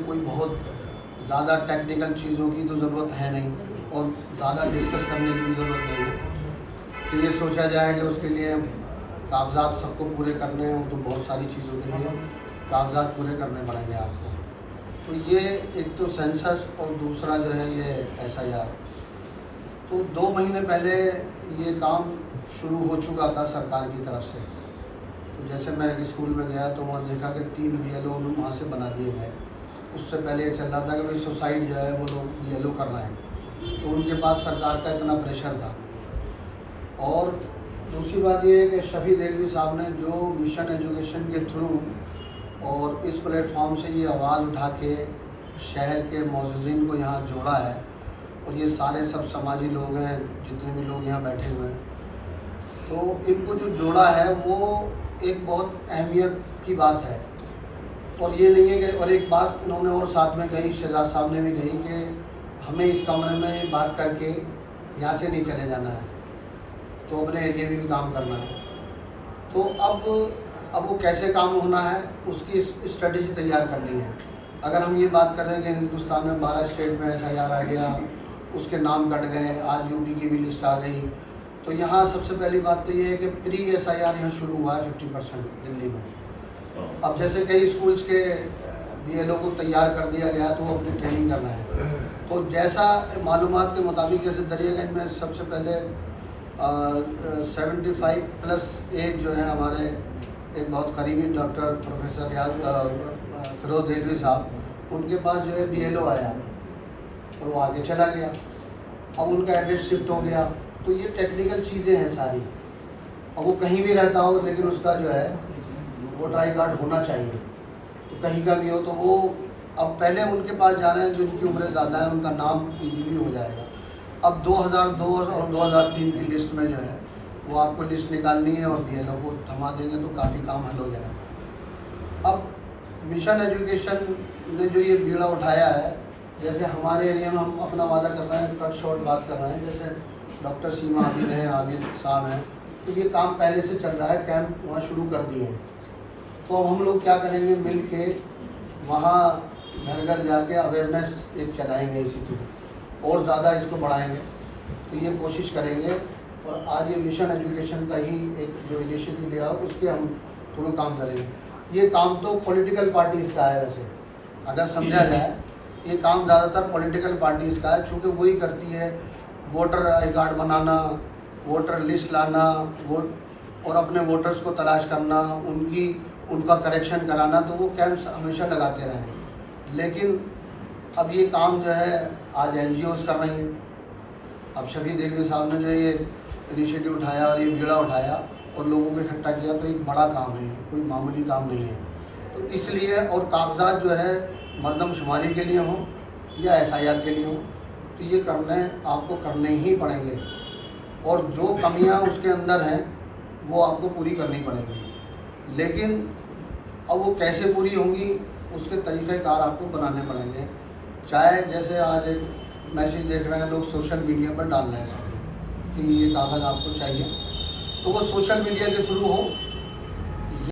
में कोई बहुत ज़्यादा टेक्निकल चीज़ों की तो ज़रूरत है नहीं और ज़्यादा डिस्कस करने की भी ज़रूरत नहीं है। तो ये सोचा जाए कि उसके लिए कागजात सबको पूरे करने हैं, तो बहुत सारी चीज़ों के लिए कागजात पूरे करने पड़ेंगे आपको। तो ये एक तो सेंसस और दूसरा जो है ये SIR। तो 2 महीने पहले ये काम शुरू हो चुका था सरकार की तरफ से। तो जैसे मैं एक स्कूल में गया तो वहाँ देखा कि 3 BLO वहाँ से बना दिए गए। उससे पहले ये चल रहा था कि भाई सोसाइटी जो है वो लोग BLO कर रहे हैं, तो उनके पास सरकार का इतना प्रेशर था। और दूसरी बात ये है कि शफी देलवी साहब ने जो मिशन एजुकेशन के थ्रू और इस प्लेटफॉर्म से ये आवाज़ उठा के शहर के मौजूदीन को यहाँ जोड़ा है, और ये सारे सब समाजी लोग हैं जितने भी लोग यहाँ बैठे हुए हैं, तो इनको जो जोड़ा है वो एक बहुत अहमियत की बात है। और ये नहीं है कि, और एक बात इन्होंने और साथ में कही, शहजाद साहब ने भी कही कि हमें इस कमरे में बात करके यहाँ से नहीं चले जाना है, तो अपने एरिया में भी काम करना है। तो अब वो कैसे काम होना है उसकी स्ट्रेटजी तैयार करनी है। अगर हम ये बात करें कि हिंदुस्तान में 12 स्टेट में SIR आ गया, उसके नाम कट गए, आज UP की भी लिस्ट आ गई, तो यहाँ सबसे पहली बात तो ये है कि प्री SIR यहाँ शुरू हुआ है 50% दिल्ली में। अब जैसे कई स्कूल्स के BLO को तैयार कर दिया गया तो वो अपनी ट्रेनिंग करना है। तो जैसा मालूमात के मुताबिक जैसे दरियागंज में सबसे पहले 75+ एज जो है हमारे एक बहुत करीबी डॉक्टर प्रोफेसर फिरोज देलवी साहब, उनके पास जो है BLO आया और वो आगे चला गया। अब उनका एड्रेस शिफ्ट हो गया। तो ये टेक्निकल चीज़ें हैं सारी। अब वो कहीं भी रहता हो लेकिन उसका जो है वोटर आई कार्ड होना चाहिए, तो कहीं का भी हो तो वो अब पहले उनके पास जाना है जिनकी उम्र ज़्यादा है, उनका नाम ईजीली हो जाएगा। अब 2002 और 2003 की लिस्ट में जो है वो आपको लिस्ट निकालनी है और BLO को थमा देंगे तो काफ़ी काम हल हो जाएगा। अब मिशन एजुकेशन ने जो ये बीड़ा उठाया है, जैसे हमारे एरिया में हम अपना वादा कर रहे हैं, कट शॉर्ट बात कर रहे हैं, जैसे डॉक्टर सीमा आबिद हैं, आबिद साहब हैं, तो ये काम पहले से चल रहा है, कैंप वहाँ शुरू कर दिए हैं। तो अब हम लोग क्या करेंगे, मिल के वहाँ घर घर जाके अवेयरनेस एक चलाएँगे इसी थ्रू, और ज़्यादा इसको बढ़ाएंगे। तो ये कोशिश करेंगे, और आज ये मिशन एजुकेशन का ही एक जो इनिशिएटिव लिया उस पर हम थोड़ा काम करेंगे। ये काम तो पॉलिटिकल पार्टीज़ का है, वैसे अगर समझा जाए ये काम ज़्यादातर पॉलिटिकल पार्टीज़ का है, चूँकि वही करती है voter I card banana, voter list लाना, वोट और अपने वोटर्स को तलाश करना, उनका करेक्शन कराना, तो वो कैंप्स हमेशा लगाते रहे। लेकिन अब ये काम जो है आज NGOs कर रही हैं। अब शफी देलवी साहब ने जो ये इनिशिएटिव उठाया और ये बीड़ा उठाया और लोगों को इकट्ठा किया, तो एक बड़ा काम है, कोई मामूली काम नहीं है। तो इसलिए, और कागजात जो है मरदमशुमारी के लिए हों या SIR के लिए हों, तो ये आपको करने ही पड़ेंगे, और जो कमियां उसके अंदर हैं वो आपको पूरी करनी पड़ेंगी। लेकिन अब वो कैसे पूरी होंगी उसके तरीक़ेकार आपको बनाने पड़ेंगे। चाहे जैसे आज एक मैसेज देख रहे हैं लोग सोशल मीडिया पर डाल रहे हैं कि ये कागज़ आपको चाहिए, तो वो सोशल मीडिया के थ्रू हो